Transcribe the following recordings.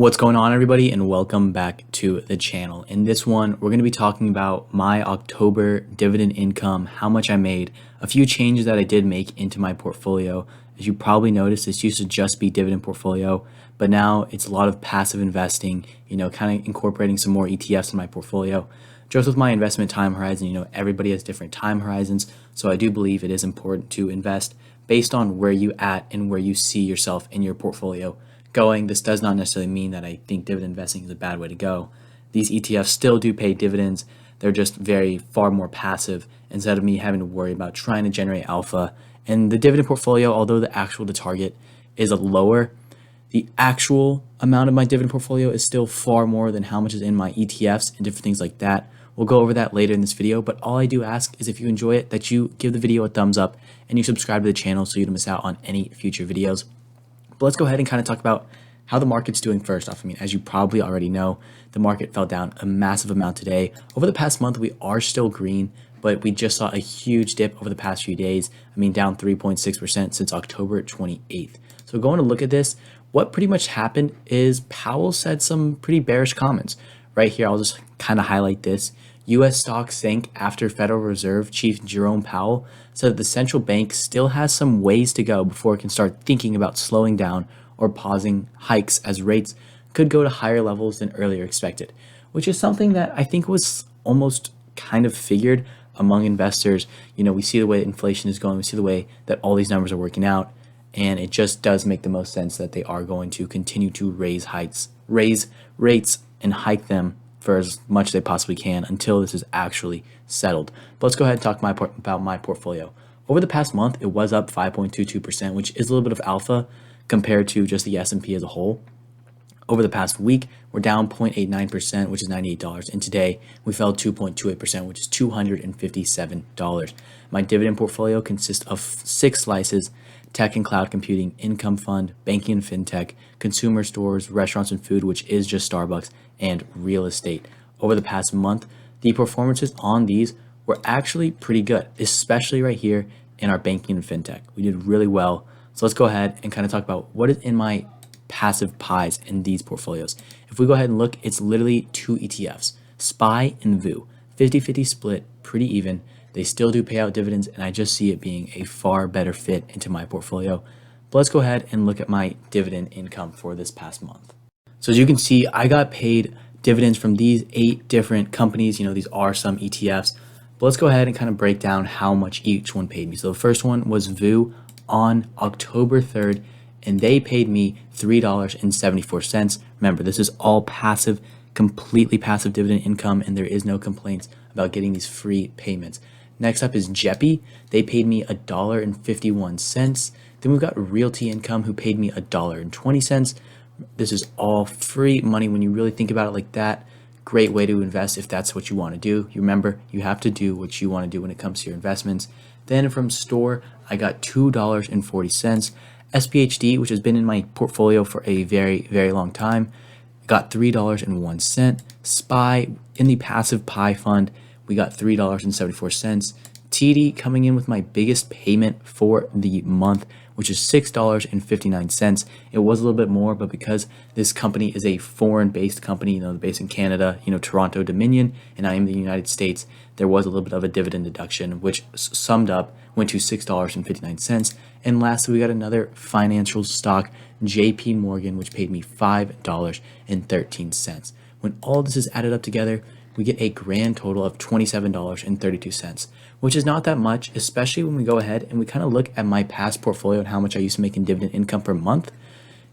What's going on, everybody, and welcome back to the channel. In this one, we're going to be talking about my October dividend income, how much I made, a few changes that I did make into my portfolio. As you probably noticed, this used to just be dividend portfolio, but now it's a lot of passive investing, kind of incorporating some more ETFs in my portfolio. Just with my investment time horizon, everybody has different time horizons, so I do believe it is important to invest based on where you at and where you see yourself in your portfolio going. This does not necessarily mean that I think dividend investing is a bad way to go. These ETFs still do pay dividends. They're just far more passive instead of me having to worry about trying to generate alpha. And the dividend portfolio, although the actual to target is lower, the actual amount of my dividend portfolio is still far more than how much is in my ETFs and different things like that. We'll go over that later in this video, but all I do ask is if you enjoy it, that you give the video a thumbs up and you subscribe to the channel so you don't miss out on any future videos. But let's go ahead and kind of talk about how the market's doing first off. As you probably already know, the market fell down a massive amount today. Over the past month, we are still green, but we just saw a huge dip over the past few days. Down 3.6% since October 28th. So going to look at this, what pretty much happened is Powell said some pretty bearish comments. Right here, I'll just kind of highlight this. U.S. stocks sank after Federal Reserve Chief Jerome Powell said that the central bank still has some ways to go before it can start thinking about slowing down or pausing hikes, as rates could go to higher levels than earlier expected, which is something that I think was almost kind of figured among investors. We see the way that inflation is going, we see the way that all these numbers are working out, and it just does make the most sense that they are going to continue to raise rates and hike them for as much as they possibly can until this is actually settled. But let's go ahead and talk about my portfolio. Over the past month, it was up 5.22%, which is a little bit of alpha compared to just the S&P as a whole. Over the past week, we're down 0.89%, which is $98. And today, we fell 2.28%, which is $257. My dividend portfolio consists of 6 slices: tech and cloud computing, income fund, banking and fintech, consumer stores, restaurants and food, which is just Starbucks, and real estate. Over the past month, the performances on these were actually pretty good, especially right here in our banking and fintech. We did really well. So let's go ahead and kind of talk about what is in my passive pies in these portfolios. If we go ahead and look, it's literally 2 ETFs, SPY and VU, 50-50 split, pretty even. They still do pay out dividends, and I just see it being a far better fit into my portfolio. But let's go ahead and look at my dividend income for this past month. So as you can see, I got paid dividends from these 8 different companies. These are some ETFs. But let's go ahead and kind of break down how much each one paid me. So the first one was VU on October 3rd, and they paid me $3.74. Remember, this is all passive, completely passive dividend income, and there is no complaints about getting these free payments. Next up is Jeppy. They paid me $1.51. Then we've got Realty Income, who paid me $1.20. This is all free money when you really think about it like that. Great way to invest if that's what you want to do. You remember, you have to do what you want to do when it comes to your investments. Then from Store, I got $2.40. SPHD, which has been in my portfolio for a very, very long time, got $3.01. SPY in the passive pie fund, we got $3.74. TD coming in with my biggest payment for the month, which is $6.59. It was a little bit more, but because this company is a foreign-based company, based in Canada, Toronto Dominion, and I am in the United States, there was a little bit of a dividend deduction, which summed up went to $6.59. And lastly, we got another financial stock, JP Morgan, which paid me $5.13. When all this is added up together, we get a grand total of $27.32, which is not that much, especially when we go ahead and we kind of look at my past portfolio and how much I used to make in dividend income per month.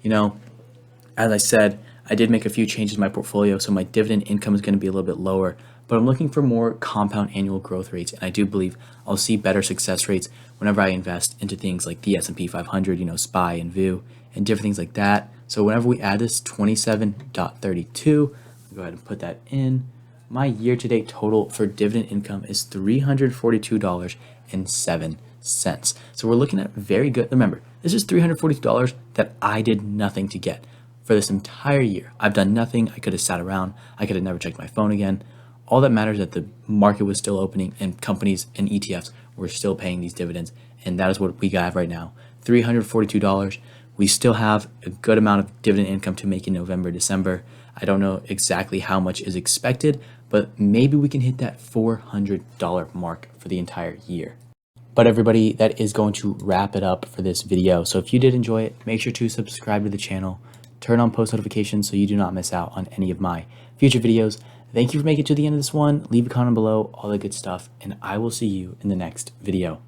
As I said, I did make a few changes in my portfolio, so my dividend income is going to be a little bit lower, but I'm looking for more compound annual growth rates, and I do believe I'll see better success rates whenever I invest into things like the S&P 500, SPY and VU, and different things like that. So whenever we add this 27.32, I'll go ahead and put that in. My year-to-date total for dividend income is $342.07. So we're looking at very good. Remember, this is $342 that I did nothing to get for this entire year. I've done nothing. I could have sat around. I could have never checked my phone again. All that matters is that the market was still opening and companies and ETFs were still paying these dividends. And that is what we got right now, $342. We still have a good amount of dividend income to make in November, December. I don't know exactly how much is expected, but maybe we can hit that $400 mark for the entire year. But everybody, that is going to wrap it up for this video. So if you did enjoy it, make sure to subscribe to the channel, turn on post notifications so you do not miss out on any of my future videos. Thank you for making it to the end of this one. Leave a comment below, all the good stuff, and I will see you in the next video.